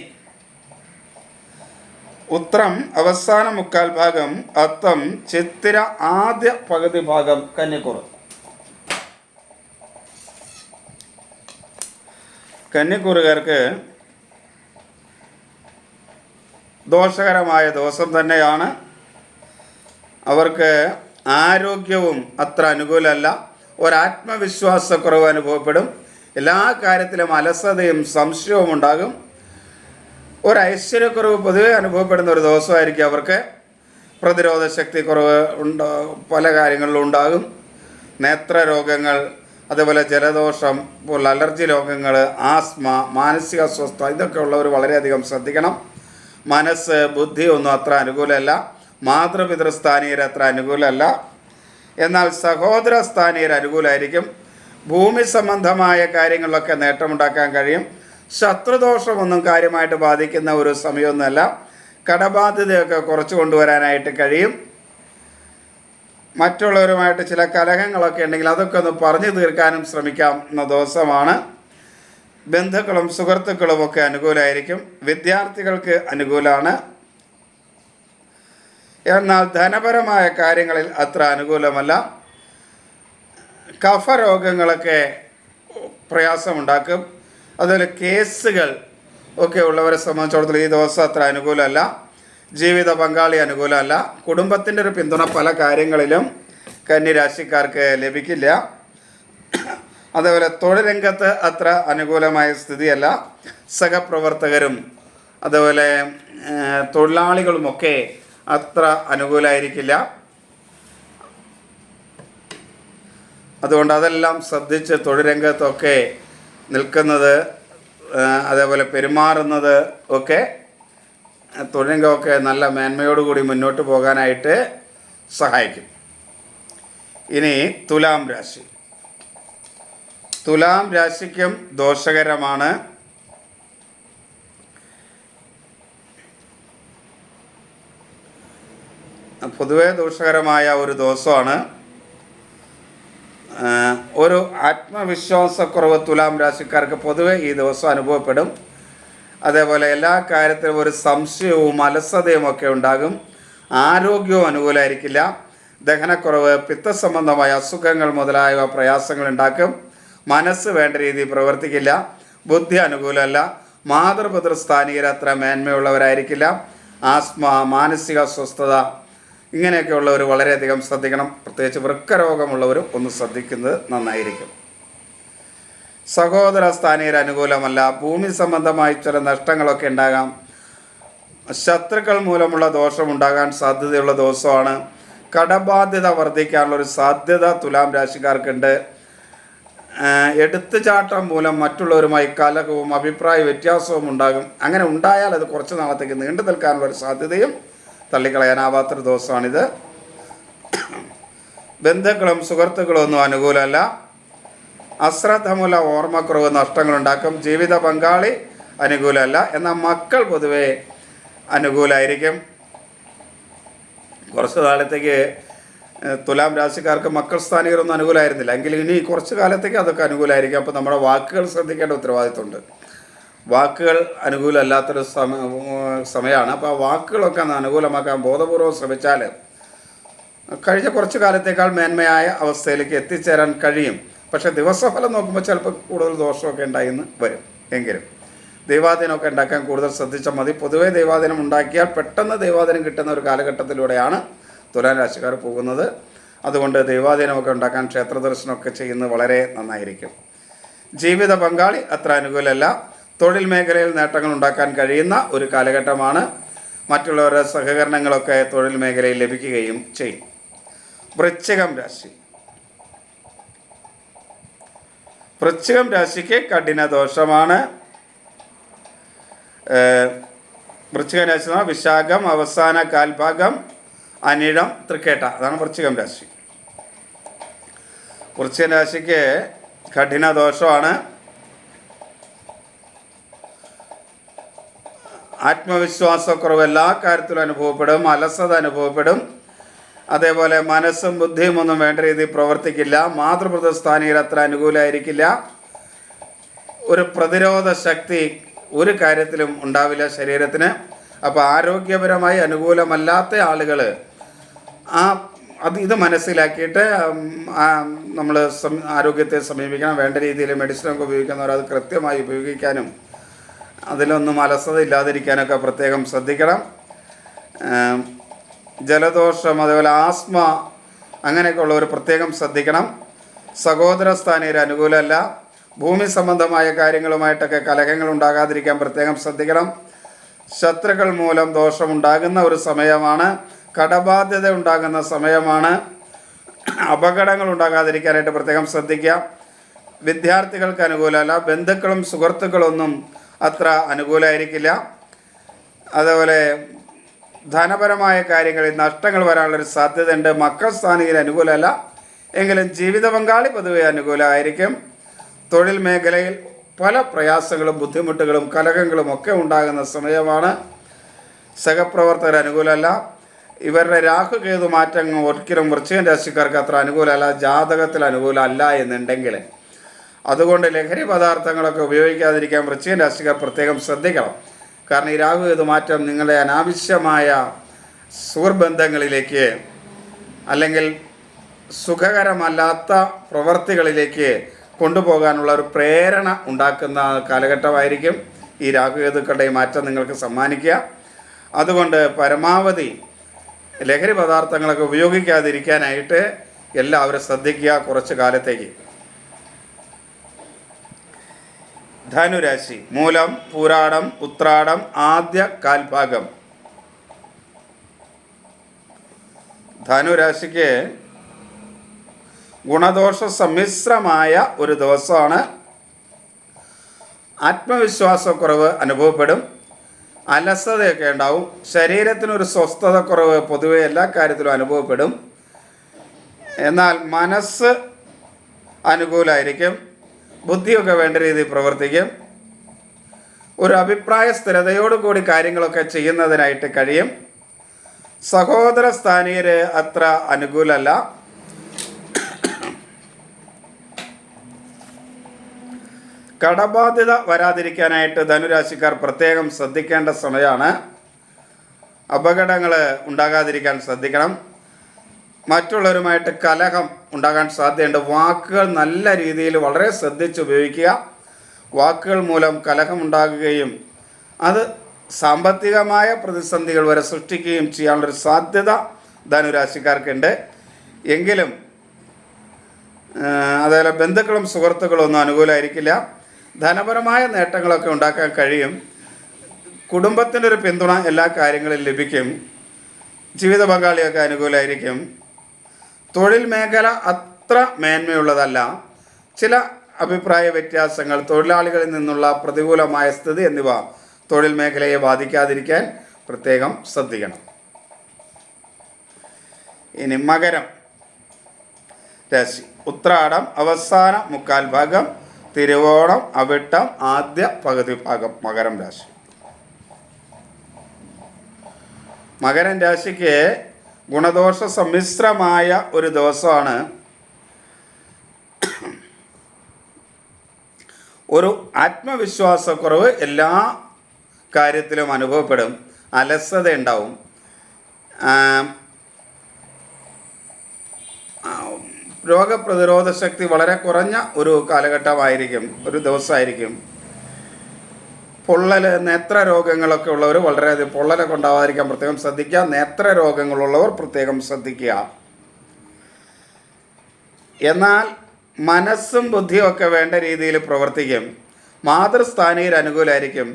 ഉത്രം അവസാന മുക്കാൽ ഭാഗം, അത്തം ചിത്തിര ആദ്യ പകുതി ഭാഗം കന്നിക്കൂറ്. കന്നിക്കൂറുകാർക്ക് ദോഷകരമായ ദിവസം തന്നെയാണ്. അവർക്ക് ആരോഗ്യവും അത്ര അനുകൂലമല്ല. ഒരാത്മവിശ്വാസക്കുറവ് അനുഭവപ്പെടും. എല്ലാ കാര്യത്തിലും അലസതയും സംശയവും ഉണ്ടാകും. ഒരു ഐശ്വര്യക്കുറവ് പൊതുവെ അനുഭവപ്പെടുന്ന ഒരു ദിവസമായിരിക്കും അവർക്ക്. പ്രതിരോധ ശക്തി കുറവ് പല കാര്യങ്ങളിലും ഉണ്ടാകും. നേത്രരോഗങ്ങൾ, അതേപോലെ ജലദോഷം പോലുള്ള അലർജി രോഗങ്ങൾ, ആസ്മ, മാനസിക അസ്വസ്ഥത, ഇതൊക്കെ ഉള്ളവർ വളരെയധികം ശ്രദ്ധിക്കണം. മനസ്സ്, ബുദ്ധി ഒന്നും അത്ര അനുകൂലമല്ല. മാതൃപിതൃസ്ഥാനീയർ അത്ര അനുകൂലമല്ല. എന്നാൽ സഹോദര സ്ഥാനീയർ അനുകൂലമായിരിക്കും. ഭൂമി സംബന്ധമായ കാര്യങ്ങളിലൊക്കെ നേട്ടമുണ്ടാക്കാൻ കഴിയും. ശത്രുദോഷമൊന്നും കാര്യമായിട്ട് ബാധിക്കുന്ന ഒരു സമയമൊന്നുമല്ല. കടബാധ്യതയൊക്കെ കുറച്ച് കൊണ്ടുവരാനായിട്ട് കഴിയും. മറ്റുള്ളവരുമായിട്ട് ചില കലഹങ്ങളൊക്കെ ഉണ്ടെങ്കിൽ അതൊക്കെ ഒന്ന് പറഞ്ഞു തീർക്കാനും ശ്രമിക്കാവുന്ന ദിവസമാണ്. ബന്ധുക്കളും സുഹൃത്തുക്കളും ഒക്കെ അനുകൂലമായിരിക്കും. വിദ്യാർത്ഥികൾക്ക് അനുകൂലമാണ്. എന്നാൽ ധനപരമായ കാര്യങ്ങളിൽ അത്ര അനുകൂലമല്ല. കഫരോഗങ്ങളൊക്കെ പ്രയാസമുണ്ടാക്കും. അതുപോലെ കേസുകൾ ഒക്കെ ഉള്ളവരെ സംബന്ധിച്ചിടത്തോളം ഈ ദിവസം അത്ര അനുകൂലമല്ല. ജീവിത പങ്കാളി അനുകൂലമല്ല. കുടുംബത്തിൻ്റെ ഒരു പിന്തുണ പല കാര്യങ്ങളിലും കന്നിരാശിക്കാർക്ക് ലഭിക്കില്ല. അതേപോലെ തൊഴിൽ രംഗത്ത് അത്ര അനുകൂലമായ സ്ഥിതിയല്ല. സഹപ്രവർത്തകരും അതുപോലെ തൊഴിലാളികളുമൊക്കെ അത്ര അനുകൂലമായിരിക്കില്ല. അതുകൊണ്ട് അതെല്ലാം ശ്രദ്ധിച്ച് തൊഴിൽ രംഗത്തൊക്കെ നിൽക്കുന്നത്, അതേപോലെ പെരുമാറുന്നത് ഒക്കെ തൊഴിൽ രംഗമൊക്കെ നല്ല മേന്മയോടുകൂടി മുന്നോട്ട് പോകാനായിട്ട് സഹായിക്കും. ഇനി തുലാം രാശി. തുലാം രാശിക്കും ദോഷകരമാണ്. പൊതുവെ ദോഷകരമായ ഒരു ദിവസമാണ്. ഒരു ആത്മവിശ്വാസക്കുറവ് തുലാം രാശിക്കാർക്ക് പൊതുവെ ഈ ദിവസം അനുഭവപ്പെടും. അതേപോലെ എല്ലാ കാര്യത്തിലും ഒരു സംശയവും അലസതയും ഒക്കെ ഉണ്ടാകും. ആരോഗ്യവും അനുകൂലമായിരിക്കില്ല. ദഹനക്കുറവ്, പിത്തസംബന്ധമായ അസുഖങ്ങൾ മുതലായവ പ്രയാസങ്ങൾ ഉണ്ടാക്കും. മനസ്സ് വേണ്ട രീതിയിൽ പ്രവർത്തിക്കില്ല. ബുദ്ധി അനുകൂലമല്ല. മാതൃപിതൃസ്ഥാനീയർ അത്ര മേന്മയുള്ളവരായിരിക്കില്ല. ആസ്മ, മാനസിക അസ്വസ്ഥത, ഇങ്ങനെയൊക്കെ ഉള്ളവർ വളരെയധികം ശ്രദ്ധിക്കണം. പ്രത്യേകിച്ച് വൃക്കരോഗമുള്ളവരും ഒന്ന് ശ്രദ്ധിക്കുന്നത് നന്നായിരിക്കും. സഹോദര സ്ഥാനീയർ അനുകൂലമല്ല. ഭൂമി സംബന്ധമായി ചില നഷ്ടങ്ങളൊക്കെ ഉണ്ടാകാം. ശത്രുക്കൾ മൂലമുള്ള ദോഷമുണ്ടാകാൻ സാധ്യതയുള്ള ദിവസമാണ്. കടബാധ്യത വർദ്ധിക്കാനുള്ളൊരു സാധ്യത തുലാം രാശിക്കാർക്കുണ്ട്. എടുത്തുചാട്ടം മൂലം മറ്റുള്ളവരുമായി കലഹവും അഭിപ്രായ വ്യത്യാസവും ഉണ്ടാകും. അങ്ങനെ ഉണ്ടായാൽ അത് കുറച്ച് നാളത്തേക്ക് നീണ്ടു നിൽക്കാനുള്ളൊരു സാധ്യതയും തള്ളിക്കളയാനാവാത്തൊരു ദിവസമാണിത്. ബന്ധുക്കളും സുഹൃത്തുക്കളും ഒന്നും അനുകൂലമല്ല. അശ്രദ്ധ മൂലം ഓർമ്മക്കുറവ് നഷ്ടങ്ങളുണ്ടാക്കും. ജീവിത പങ്കാളി അനുകൂലമല്ല. എന്നാൽ മക്കൾ പൊതുവെ അനുകൂലമായിരിക്കും. കുറച്ച് കാലത്തേക്ക് തുലാം രാശിക്കാർക്ക് മക്കൾ സ്ഥാനികരൊന്നും അനുകൂലമായിരുന്നില്ല, എങ്കിലും ഇനി കുറച്ച് കാലത്തേക്ക് അതൊക്കെ അനുകൂലമായിരിക്കും. അപ്പോൾ നമ്മുടെ വാക്കുകൾ ശ്രദ്ധിക്കേണ്ട ഉത്തരവാദിത്വമുണ്ട്. വാക്കുകൾ അനുകൂലമല്ലാത്തൊരു സമയമാണ്. അപ്പോൾ ആ വാക്കുകളൊക്കെ അനുകൂലമാക്കാൻ ബോധപൂർവ്വം ശ്രമിച്ചാൽ കഴിഞ്ഞ കുറച്ച് കാലത്തേക്കാൾ മേന്മയായ അവസ്ഥയിലേക്ക് എത്തിച്ചേരാൻ കഴിയും. പക്ഷേ ദിവസഫലം നോക്കുമ്പോൾ ചിലപ്പോൾ കൂടുതൽ ദോഷമൊക്കെ ഉണ്ടായിന്ന് വരും. എങ്കിലും ദൈവാധീനമൊക്കെ ഉണ്ടാക്കാൻ കൂടുതൽ ശ്രദ്ധിച്ചാൽ മതി. പൊതുവേ ദൈവാധീനം ഉണ്ടാക്കിയാൽ പെട്ടെന്ന് ദൈവാധീനം കിട്ടുന്ന ഒരു കാലഘട്ടത്തിലൂടെയാണ് തുലാം രാശിക്കാർ പോകുന്നത്. അതുകൊണ്ട് ദൈവാധീനമൊക്കെ ഉണ്ടാക്കാൻ ക്ഷേത്ര ദർശനമൊക്കെ ചെയ്യുന്നത് വളരെ നന്നായിരിക്കും. ജീവിത പങ്കാളി അത്ര അനുകൂലമല്ല. തൊഴിൽ മേഖലയിൽ നേട്ടങ്ങൾ ഉണ്ടാക്കാൻ കഴിയുന്ന ഒരു കാലഘട്ടമാണ്. മറ്റുള്ളവരുടെ സഹകരണങ്ങളൊക്കെ തൊഴിൽ മേഖലയിൽ ലഭിക്കുകയും ചെയ്യും. വൃശ്ചികം രാശി. വൃശ്ചികം രാശിക്ക് കഠിന ദോഷമാണ്. വൃശ്ചികം രാശി വിശാഖം അവസാന കാൽഭാഗം, അനിഴം, തൃക്കേട്ട, അതാണ് വൃശ്ചികം രാശി. വൃശ്ചികം രാശിക്ക് കഠിന ദോഷമാണ്. ആത്മവിശ്വാസക്കുറവ് എല്ലാ കാര്യത്തിലും അനുഭവപ്പെടും. അലസത അനുഭവപ്പെടും. അതേപോലെ മനസ്സും ബുദ്ധിയും ഒന്നും വേണ്ട രീതിയിൽ പ്രവർത്തിക്കില്ല. മാതൃപ്രതിസ്ഥാനീയർ അത്ര അനുകൂലമായിരിക്കില്ല. ഒരു പ്രതിരോധ ശക്തി ഒരു കാര്യത്തിലും ഉണ്ടാവില്ല ശരീരത്തിന്. അപ്പോൾ ആരോഗ്യപരമായി അനുകൂലമല്ലാത്ത ആളുകൾ ഇത് മനസ്സിലാക്കിയിട്ട് നമ്മൾ ആരോഗ്യത്തെ സമീപിക്കണം. വേണ്ട രീതിയിൽ മെഡിസിനൊക്കെ ഉപയോഗിക്കുന്നവർ അത് കൃത്യമായി ഉപയോഗിക്കാനും അതിലൊന്നും അലസത ഇല്ലാതിരിക്കാനൊക്കെ പ്രത്യേകം ശ്രദ്ധിക്കണം. ജലദോഷം അതേപോലെ ആസ്മ അങ്ങനെയൊക്കെ ഉള്ളവർ പ്രത്യേകം ശ്രദ്ധിക്കണം. സഹോദര സ്ഥാനീയർ അനുകൂലമല്ല. ഭൂമി സംബന്ധമായ കാര്യങ്ങളുമായിട്ടൊക്കെ കലഹങ്ങൾ ഉണ്ടാകാതിരിക്കാൻ പ്രത്യേകം ശ്രദ്ധിക്കണം. ശത്രുക്കൾ മൂലം ദോഷമുണ്ടാകുന്ന ഒരു സമയമാണ്. കടബാധ്യത ഉണ്ടാകുന്ന സമയമാണ്. അപകടങ്ങൾ ഉണ്ടാകാതിരിക്കാനായിട്ട് പ്രത്യേകം ശ്രദ്ധിക്കുക. വിദ്യാർത്ഥികൾക്ക് അനുകൂലമല്ല. ബന്ധുക്കളും സുഹൃത്തുക്കളൊന്നും അത്ര അനുകൂലമായിരിക്കില്ല. അതേപോലെ ധനപരമായ കാര്യങ്ങളിൽ നഷ്ടങ്ങൾ വരാനുള്ളൊരു സാധ്യതയുണ്ട്. മക്കൾ സ്ഥാനീയർ അനുകൂലമല്ല. എങ്കിലും ജീവിത പങ്കാളി പൊതുവെ അനുകൂലമായിരിക്കും. തൊഴിൽ മേഖലയിൽ പല പ്രയാസങ്ങളും ബുദ്ധിമുട്ടുകളും കലഹങ്ങളും ഒക്കെ ഉണ്ടാകുന്ന സമയമാണ്. സഹപ്രവർത്തകർ അനുകൂലമല്ല. ഇവരുടെ രാഹുകേതു മാറ്റങ്ങൾ ഒരിക്കലും വൃശ്ചികം രാശിക്കാർക്ക് അത്ര അനുകൂലമല്ല. ജാതകത്തിൽ അനുകൂലമല്ല എന്നുണ്ടെങ്കിൽ അതുകൊണ്ട് ലഹരി പദാർത്ഥങ്ങളൊക്കെ ഉപയോഗിക്കാതിരിക്കാൻ വൃശ്ചികം രാശിക്കാർ പ്രത്യേകം ശ്രദ്ധിക്കണം. കാരണം ഈ രാഹുകേതു മാറ്റം നിങ്ങളുടെ അനാവശ്യമായ സുഹൃബന്ധങ്ങളിലേക്ക് അല്ലെങ്കിൽ സുഖകരമല്ലാത്ത പ്രവർത്തികളിലേക്ക് കൊണ്ടുപോകാനുള്ള ഒരു പ്രേരണ ഉണ്ടാക്കുന്ന കാലഘട്ടമായിരിക്കും ഈ രാഹുകേതുക്കളുടെ മാറ്റം നിങ്ങൾക്ക് സമ്മാനിക്കുക. അതുകൊണ്ട് പരമാവധി ലഹരി പദാർത്ഥങ്ങളൊക്കെ ഉപയോഗിക്കാതിരിക്കാനായിട്ട് എല്ലാവരും ശ്രദ്ധിക്കുക കുറച്ച് കാലത്തേക്ക്. ധനുരാശി. മൂലം, പൂരാടം, ഉത്രാടം, ആദ്യ കാൽഭാഗം. ധനുരാശിക്ക് ഗുണദോഷ സമ്മിശ്രമായ ഒരു ദിവസമാണ്. ആത്മവിശ്വാസക്കുറവ് അനുഭവപ്പെടും. അലസതയൊക്കെ ഉണ്ടാവും. ശരീരത്തിനൊരു സ്വസ്ഥതക്കുറവ് പൊതുവെ എല്ലാ കാര്യത്തിലും അനുഭവപ്പെടും. എന്നാൽ മനസ്സ് അനുകൂലമായിരിക്കും. ബുദ്ധിയൊക്കെ വേണ്ട രീതിയിൽ പ്രവർത്തിക്കും. ഒരു അഭിപ്രായ സ്ഥിരതയോടുകൂടി കാര്യങ്ങളൊക്കെ ചെയ്യുന്നതിനായിട്ട് കഴിയും. സഹോദര സ്ഥാനീയർ അത്ര അനുകൂലമല്ല. കടബാധ്യത വരാതിരിക്കാനായിട്ട് ധനുരാശിക്കാർ പ്രത്യേകം ശ്രദ്ധിക്കേണ്ട സമയമാണ്. അപകടങ്ങൾ ഉണ്ടാകാതിരിക്കാൻ ശ്രദ്ധിക്കണം. മറ്റുള്ളവരുമായിട്ട് കലഹം ഉണ്ടാകാൻ സാധ്യതയുണ്ട്. വാക്കുകൾ നല്ല രീതിയിൽ വളരെ ശ്രദ്ധിച്ച് ഉപയോഗിക്കുക. വാക്കുകൾ മൂലം കലഹം ഉണ്ടാകുകയും അത് സാമ്പത്തികമായ പ്രതിസന്ധികൾ വരെ സൃഷ്ടിക്കുകയും ചെയ്യാനുള്ളൊരു സാധ്യത ധനുരാശിക്കാർക്കുണ്ട്. എങ്കിലും അതേപോലെ ബന്ധുക്കളും സുഹൃത്തുക്കളും ഒന്നും അനുകൂലമായിരിക്കില്ല. ധനപരമായ നേട്ടങ്ങളൊക്കെ ഉണ്ടാക്കാൻ കഴിയും. കുടുംബത്തിൻ്റെ ഒരു പിന്തുണ എല്ലാ കാര്യങ്ങളിലും ലഭിക്കും. ജീവിത പങ്കാളിയൊക്കെ അനുകൂലമായിരിക്കും. തൊഴിൽ മേഖല അത്ര മേന്മയുള്ളതല്ല. ചില അഭിപ്രായ വ്യത്യാസങ്ങൾ, തൊഴിലാളികളിൽ നിന്നുള്ള പ്രതികൂലമായ സ്ഥിതി എന്നിവ തൊഴിൽ മേഖലയെ ബാധിക്കാതിരിക്കാൻ പ്രത്യേകം ശ്രദ്ധിക്കണം. ഇനി മകരം. രാശി. ഉത്രാടം അവസാന മുക്കാൽ ഭാഗം, തിരുവോണം അവിട്ടം ആദ്യ പകുതി ഭാഗം മകരം രാശി. മകരം രാശിക്ക് ഗുണദോഷ സമ്മിശ്രമായ ഒരു ദിവസമാണ്. ഒരു ആത്മവിശ്വാസക്കുറവ് എല്ലാ കാര്യത്തിലും അനുഭവപ്പെടും, അലസത ഉണ്ടാവും, രോഗപ്രതിരോധ ശക്തി വളരെ കുറഞ്ഞ ഒരു കാലഘട്ടമായിരിക്കും, ഒരു ദിവസമായിരിക്കും. പൊള്ളൽ, നേത്ര രോഗങ്ങളൊക്കെ ഉള്ളവർ വളരെയധികം പൊള്ളലൊക്കെ ഉണ്ടാവാതിരിക്കാൻ പ്രത്യേകം ശ്രദ്ധിക്കുക. നേത്ര രോഗങ്ങളുള്ളവർ പ്രത്യേകം ശ്രദ്ധിക്കുക. എന്നാൽ മനസ്സും ബുദ്ധിയും ഒക്കെ വേണ്ട രീതിയിൽ പ്രവർത്തിക്കും. മാതൃസ്ഥാനീയർ അനുകൂലമായിരിക്കും,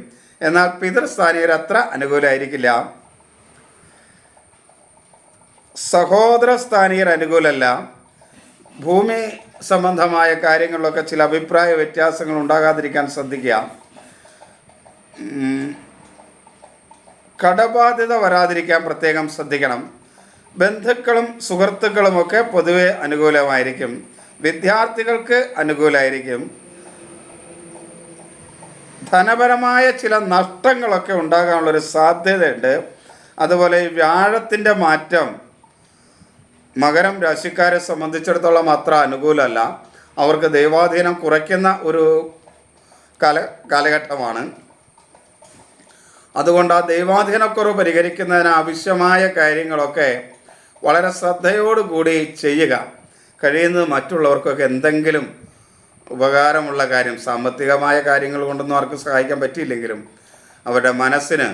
എന്നാൽ പിതൃസ്ഥാനീയർ അത്ര അനുകൂലമായിരിക്കില്ല. സഹോദര സ്ഥാനീയർ അനുകൂലമല്ല. ഭൂമി സംബന്ധമായ കാര്യങ്ങളിലൊക്കെ ചില അഭിപ്രായ വ്യത്യാസങ്ങൾ ഉണ്ടാകാതിരിക്കാൻ ശ്രദ്ധിക്കുക. കടബാധ്യത വരാതിരിക്കാൻ പ്രത്യേകം ശ്രദ്ധിക്കണം. ബന്ധുക്കളും സുഹൃത്തുക്കളുമൊക്കെ പൊതുവെ അനുകൂലമായിരിക്കും. വിദ്യാർത്ഥികൾക്ക് അനുകൂലമായിരിക്കും. ധനപരമായ ചില നഷ്ടങ്ങളൊക്കെ ഉണ്ടാകാനുള്ളൊരു സാധ്യതയുണ്ട്. അതുപോലെ ഈ വ്യാഴത്തിൻ്റെ മാറ്റം മകരം രാശിക്കാരെ സംബന്ധിച്ചിടത്തോളം അത്ര അനുകൂലമല്ല. അവർക്ക് ദൈവാധീനം കുറയ്ക്കുന്ന ഒരു കാലഘട്ടമാണ്. അതുകൊണ്ട് ആ ദൈവാധീനക്കുറവ് പരിഹരിക്കുന്നതിന് ആവശ്യമായ കാര്യങ്ങളൊക്കെ വളരെ ശ്രദ്ധയോടുകൂടി ചെയ്യുക. കഴിയുന്നത് മറ്റുള്ളവർക്കൊക്കെ എന്തെങ്കിലും ഉപകാരമുള്ള കാര്യം, സാമ്പത്തികമായ കാര്യങ്ങൾ കൊണ്ടൊന്നും ആർക്കും സഹായിക്കാൻ പറ്റിയില്ലെങ്കിലും അവരുടെ മനസ്സിന്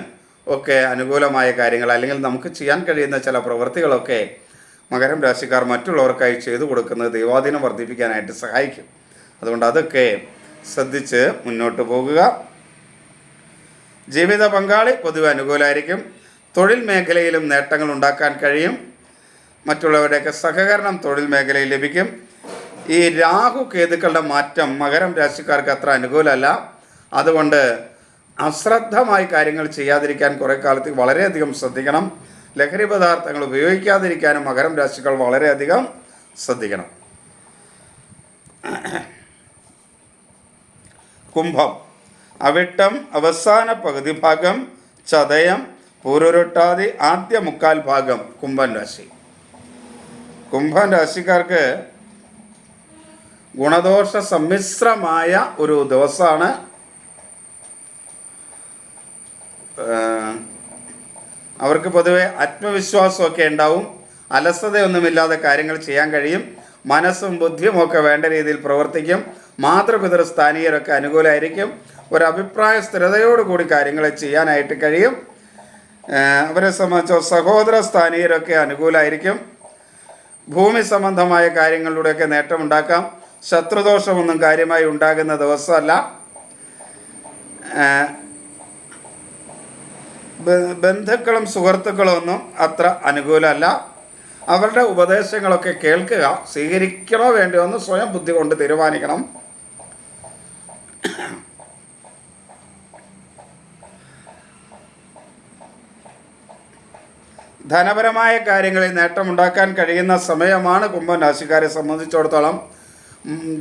ഒക്കെ അനുകൂലമായ കാര്യങ്ങൾ, അല്ലെങ്കിൽ നമുക്ക് ചെയ്യാൻ കഴിയുന്ന ചില പ്രവൃത്തികളൊക്കെ മകരം രാശിക്കാർ മറ്റുള്ളവർക്കായി ചെയ്തു കൊടുക്കുന്നത് ദൈവാധീനം വർദ്ധിപ്പിക്കാനായിട്ട് സഹായിക്കും. അതുകൊണ്ട് അതൊക്കെ ശ്രദ്ധിച്ച് മുന്നോട്ട് പോകുക. ജീവിത പങ്കാളി പൊതുവെ അനുകൂലമായിരിക്കും. തൊഴിൽ മേഖലയിലും നേട്ടങ്ങൾ ഉണ്ടാക്കാൻ കഴിയും. മറ്റുള്ളവരുടെയൊക്കെ സഹകരണം തൊഴിൽ മേഖലയിൽ ലഭിക്കും. ഈ രാഹു കേതുക്കളുടെ മാറ്റം മകരം രാശിക്കാർക്ക് അത്ര അനുകൂലമല്ല. അതുകൊണ്ട് അശ്രദ്ധമായി കാര്യങ്ങൾ ചെയ്യാതിരിക്കാൻ കുറേ കാലത്തേക്ക് വളരെയധികം ശ്രദ്ധിക്കണം. ലഹരി പദാർത്ഥങ്ങൾ ഉപയോഗിക്കാതിരിക്കാനും മകരം രാശികൾ വളരെയധികം ശ്രദ്ധിക്കണം. കുംഭം അവിട്ടം അവസാന പകുതി ഭാഗം, ചതയം പൂരുരുട്ടാതി ആദ്യ മുക്കാൽ ഭാഗം കുംഭൻ രാശി. കുംഭൻ രാശിക്കാർക്ക് ഗുണദോഷ സമ്മിശ്രമായ ഒരു ദിവസമാണ്. അവർക്ക് പൊതുവെ ആത്മവിശ്വാസമൊക്കെ ഉണ്ടാവും. അലസതയൊന്നുമില്ലാതെ കാര്യങ്ങൾ ചെയ്യാൻ കഴിയും. മനസ്സും ബുദ്ധിയുമൊക്കെ വേണ്ട രീതിയിൽ പ്രവർത്തിക്കും. മാതൃപിതൃ സ്ഥാനീയരൊക്കെ അനുകൂലമായിരിക്കും. ഒരഭിപ്രായ സ്ഥിരതയോടുകൂടി കാര്യങ്ങൾ ചെയ്യാനായിട്ട് കഴിയും. അവരെ സംബന്ധിച്ചോ സഹോദര സ്ഥാനീയരൊക്കെ അനുകൂലമായിരിക്കും. ഭൂമി സംബന്ധമായ കാര്യങ്ങളിലൂടെയൊക്കെ നേട്ടമുണ്ടാക്കാം. ശത്രുദോഷമൊന്നും കാര്യമായി ഉണ്ടാകുന്ന ദിവസമല്ല. ബന്ധുക്കളും സുഹൃത്തുക്കളും ഒന്നും അത്ര അനുകൂലമല്ല. അവരുടെ ഉപദേശങ്ങളൊക്കെ കേൾക്കുക. സ്വീകരിക്കണോ വേണ്ടിയോ എന്ന് സ്വയം ബുദ്ധി കൊണ്ട് തീരുമാനിക്കണം. ധനപരമായ കാര്യങ്ങളിൽ നേട്ടമുണ്ടാക്കാൻ കഴിയുന്ന സമയമാണ് കുംഭൻ രാശിക്കാരെ സംബന്ധിച്ചിടത്തോളം.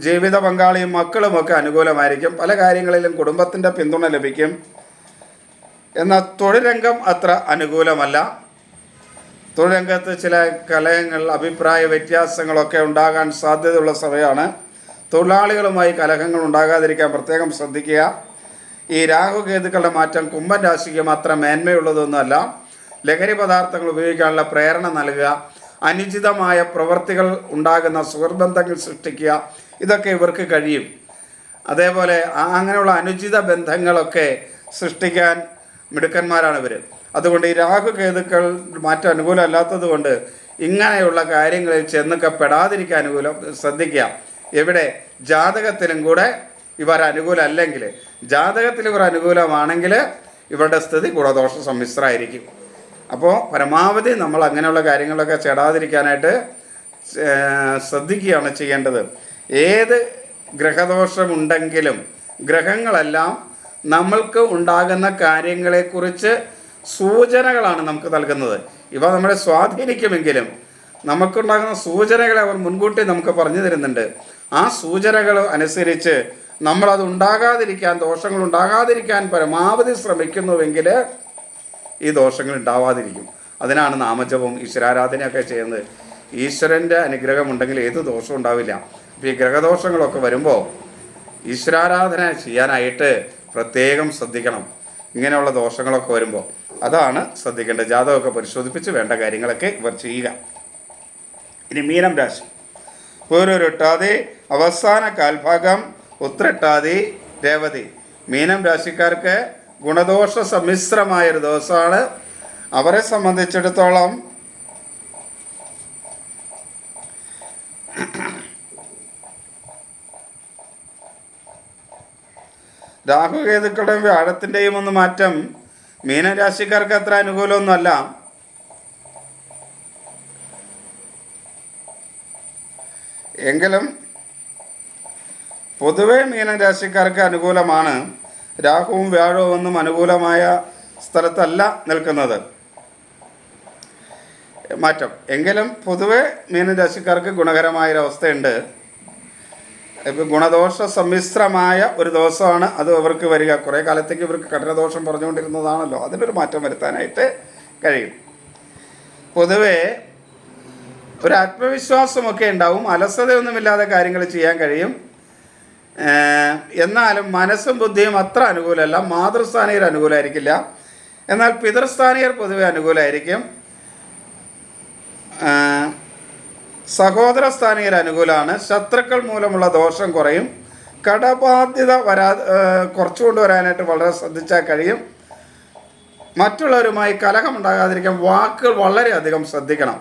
ജീവിത പങ്കാളിയും മക്കളുമൊക്കെ അനുകൂലമായിരിക്കും. പല കാര്യങ്ങളിലും കുടുംബത്തിൻ്റെ പിന്തുണ ലഭിക്കും. എന്നാൽ തൊഴിൽ രംഗം അത്ര അനുകൂലമല്ല. തൊഴിൽ രംഗത്ത് ചില കലഹങ്ങൾ, അഭിപ്രായ വ്യത്യാസങ്ങളൊക്കെ ഉണ്ടാകാൻ സാധ്യതയുള്ള സമയമാണ്. തൊഴിലാളികളുമായി കലഹങ്ങൾ ഉണ്ടാകാതിരിക്കാൻ പ്രത്യേകം ശ്രദ്ധിക്കുക. ഈ രാഹുകേതുക്കളുടെ മാറ്റം കുംഭൻ രാശിക്ക് മാത്രം മേന്മയുള്ളതൊന്നുമല്ല. ലഹരി പദാർത്ഥങ്ങൾ ഉപയോഗിക്കാനുള്ള പ്രേരണ നൽകുക, അനുചിതമായ പ്രവൃത്തികൾ ഉണ്ടാകുന്ന സുഹൃബന്ധങ്ങൾ സൃഷ്ടിക്കുക, ഇതൊക്കെ ഇവർക്ക് കഴിയും. അതേപോലെ അങ്ങനെയുള്ള അനുചിത ബന്ധങ്ങളൊക്കെ സൃഷ്ടിക്കാൻ മിടുക്കന്മാരാണ് ഇവർ. അതുകൊണ്ട് ഈ രാഹുകേതുക്കൾ മാറ്റം അനുകൂലമല്ലാത്തത് കൊണ്ട് ഇങ്ങനെയുള്ള കാര്യങ്ങളിൽ ചെന്നൊക്കെ പെടാതിരിക്കാൻ ശ്രദ്ധിക്കുക. എവിടെ ജാതകത്തിലും കൂടെ ഇവർ അനുകൂലമല്ലെങ്കിൽ, ജാതകത്തിൽ ഇവർ അനുകൂലമാണെങ്കിൽ ഇവരുടെ സ്ഥിതി ഗുണദോഷ സമ്മിശ്രമായിരിക്കും. അപ്പോൾ പരമാവധി നമ്മൾ അങ്ങനെയുള്ള കാര്യങ്ങളൊക്കെ ചെടാതിരിക്കാനായിട്ട് ശ്രദ്ധിക്കുകയാണ് ചെയ്യേണ്ടത്. ഏത് ഗ്രഹദോഷമുണ്ടെങ്കിലും ഗ്രഹങ്ങളെല്ലാം നമ്മൾക്ക് ഉണ്ടാകുന്ന കാര്യങ്ങളെക്കുറിച്ച് സൂചനകളാണ് നമുക്ക് നൽകുന്നത്. ഇവ നമ്മളെ സ്വാധീനിക്കുമെങ്കിലും നമുക്കുണ്ടാകുന്ന സൂചനകളെ അവർ മുൻകൂട്ടി നമുക്ക് പറഞ്ഞു തരുന്നുണ്ട്. ആ സൂചനകൾ അനുസരിച്ച് നമ്മളത് ഉണ്ടാകാതിരിക്കാൻ, ദോഷങ്ങൾ ഉണ്ടാകാതിരിക്കാൻ പരമാവധി ശ്രമിക്കുന്നുവെങ്കിൽ ഈ ദോഷങ്ങൾ ഉണ്ടാവാതിരിക്കും. അതിനാണ് നാമജപവും ഈശ്വരാരാധനയൊക്കെ ചെയ്യുന്നത്. ഈശ്വരൻ്റെ അനുഗ്രഹമുണ്ടെങ്കിൽ ഏത് ദോഷവും ഉണ്ടാവില്ല. അപ്പോൾ ഈ ഗ്രഹദോഷങ്ങളൊക്കെ വരുമ്പോൾ ഈശ്വരാരാധന ചെയ്യാനായിട്ട് പ്രത്യേകം ശ്രദ്ധിക്കണം. ഇങ്ങനെയുള്ള ദോഷങ്ങളൊക്കെ വരുമ്പോൾ അതാണ് ശ്രദ്ധിക്കേണ്ടത്. ജാതകമൊക്കെ പരിശോധിപ്പിച്ച് വേണ്ട കാര്യങ്ങളൊക്കെ ഇവർ ചെയ്യുക. ഇനി മീനം രാശി. പൂരുരുട്ടാതി അവസാന കാൽഭാഗം ഉത്രട്ടാതി രേവതി. മീനം രാശിക്കാർക്ക് ഗുണദോഷ സമ്മിശ്രമായൊരു ദിവസമാണ്. അവരെ സംബന്ധിച്ചിടത്തോളം രാഹുകേതുക്കളുടെയും വ്യാഴത്തിൻ്റെയും ഒന്ന് മാറ്റം മീനരാശിക്കാർക്ക് അത്ര അനുകൂലമൊന്നുമല്ല. എങ്കിലും പൊതുവെ മീനരാശിക്കാർക്ക് അനുകൂലമാണ്. രാഹുവും വ്യാഴവും ഒന്നും അനുകൂലമായ സ്ഥലത്തല്ല നിൽക്കുന്നത്. മാറ്റം എങ്കിലും പൊതുവെ മീനരാശിക്കാർക്ക് ഗുണകരമായൊരവസ്ഥയുണ്ട്. ഇപ്പം ഗുണദോഷ സമ്മിശ്രമായ ഒരു ദിവസമാണ് അത് അവർക്ക് വരിക. കുറേ കാലത്തേക്ക് ഇവർക്ക് കഠിനദോഷം പറഞ്ഞുകൊണ്ടിരുന്നതാണല്ലോ, അതിനൊരു മാറ്റം വരുത്താനായിട്ട് കഴിയും. പൊതുവേ ഒരു ആത്മവിശ്വാസമൊക്കെ ഉണ്ടാവും, അലസതയൊന്നുമില്ലാതെ കാര്യങ്ങൾ ചെയ്യാൻ കഴിയും. എന്നാലും മനസ്സും ബുദ്ധിയും അത്ര അനുകൂലമല്ല. മാതൃസ്ഥാനീയർ അനുകൂലമായിരിക്കില്ല, എന്നാൽ പിതൃസ്ഥാനീയർ പൊതുവെ അനുകൂലമായിരിക്കും. സഹോദര സ്ഥാനീയർ അനുകൂലമാണ്. ശത്രുക്കൾ മൂലമുള്ള ദോഷം കുറയും. കടബാധ്യത കുറച്ചു കൊണ്ടുവരാനായിട്ട് വളരെ ശ്രദ്ധിച്ചാൽ കഴിയും. മറ്റുള്ളവരുമായി കലഹമുണ്ടാകാതിരിക്കാൻ വാക്കുകൾ വളരെയധികം ശ്രദ്ധിക്കണം.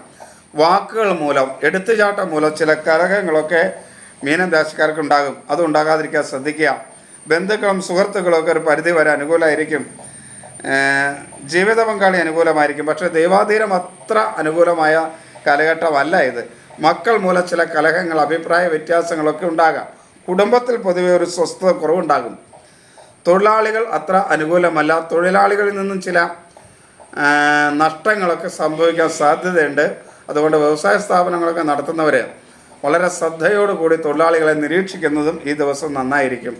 വാക്കുകൾ മൂലം, എടുത്തുചാട്ടം മൂലം ചില കലഹങ്ങളൊക്കെ മീനം രാശിക്കാർക്ക് ഉണ്ടാകും. അത് ഉണ്ടാകാതിരിക്കാൻ ശ്രദ്ധിക്കുക. ബന്ധുക്കളും സുഹൃത്തുക്കളും ഒക്കെ ഒരു പരിധി വരെ അനുകൂലമായിരിക്കും. ജീവിത പങ്കാളി അനുകൂലമായിരിക്കും. പക്ഷേ ദൈവാധീനം അത്ര അനുകൂലമായ കാലഘട്ടമല്ല ഇത്. മക്കൾ മൂലം ചില കലഹങ്ങൾ, അഭിപ്രായ വ്യത്യാസങ്ങളൊക്കെ ഉണ്ടാകാം. കുടുംബത്തിൽ പൊതുവെ ഒരു സ്വസ്ഥത കുറവുണ്ടാകും. തൊഴിലാളികൾ അത്ര അനുകൂലമല്ല. തൊഴിലാളികളിൽ നിന്നും ചില നഷ്ടങ്ങളൊക്കെ സംഭവിക്കാൻ സാധ്യതയുണ്ട്. അതുകൊണ്ട് വ്യവസായ സ്ഥാപനങ്ങളൊക്കെ നടത്തുന്നവർ വളരെ ശ്രദ്ധയോടുകൂടി തൊഴിലാളികളെ നിരീക്ഷിക്കുന്നതും ഈ ദിവസം നന്നായിരിക്കും.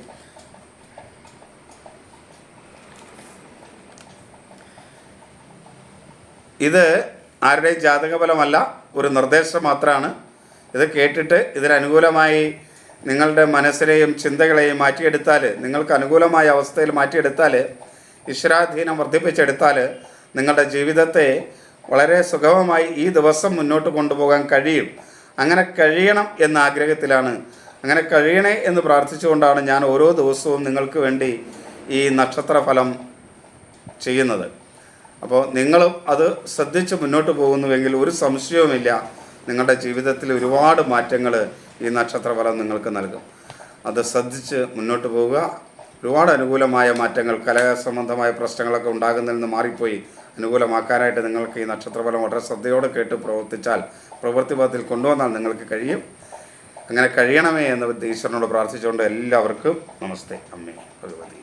ഇത് ആരുടെയും ജാതകഫലമല്ല, ഒരു നിർദ്ദേശം മാത്രമാണ്. ഇത് കേട്ടിട്ട് ഇതിനനുകൂലമായി നിങ്ങളുടെ മനസ്സിലെയും ചിന്തകളെയും മാറ്റിയെടുത്താൽ, നിങ്ങൾക്ക് അനുകൂലമായ അവസ്ഥയിൽ മാറ്റിയെടുത്താൽ, ഈശ്വരാധീനം വർദ്ധിപ്പിച്ചെടുത്താൽ നിങ്ങളുടെ ജീവിതത്തെ വളരെ സുഗമമായി ഈ ദിവസം മുന്നോട്ട് കൊണ്ടുപോകാൻ കഴിയും. അങ്ങനെ കഴിയണം എന്ന ആഗ്രഹത്തിലാണ്, അങ്ങനെ കഴിയണേ എന്ന് പ്രാർത്ഥിച്ചുകൊണ്ടാണ് ഞാൻ ഓരോ ദിവസവും നിങ്ങൾക്ക് വേണ്ടി ഈ നക്ഷത്രഫലം ചെയ്യുന്നത്. അപ്പോൾ നിങ്ങളും അത് ശ്രദ്ധിച്ച് മുന്നോട്ട് പോകുന്നുവെങ്കിൽ ഒരു സംശയവുമില്ല, നിങ്ങളുടെ ജീവിതത്തിൽ ഒരുപാട് മാറ്റങ്ങൾ ഈ നക്ഷത്രഫലം നിങ്ങൾക്ക് നൽകും. അത് ശ്രദ്ധിച്ച് മുന്നോട്ട് പോവുക. ഒരുപാട് അനുകൂലമായ മാറ്റങ്ങൾ, കലഹ സംബന്ധമായ പ്രശ്നങ്ങളൊക്കെ ഉണ്ടാകുന്നതിൽ നിന്ന് മാറിപ്പോയി അനുകൂലമാക്കാനായിട്ട് നിങ്ങൾക്ക് ഈ നക്ഷത്രഫലം വളരെ ശ്രദ്ധയോടെ കേട്ട് പ്രവർത്തിച്ചാൽ, പ്രവൃത്തിപഥത്തിൽ കൊണ്ടുവന്നാൽ നിങ്ങൾക്ക് കഴിയും. അങ്ങനെ കഴിയണമേ എന്ന് ഈശ്വരനോട് പ്രാർത്ഥിച്ചുകൊണ്ട് എല്ലാവർക്കും നമസ്തേ. അമ്മേ ഭഗവതി.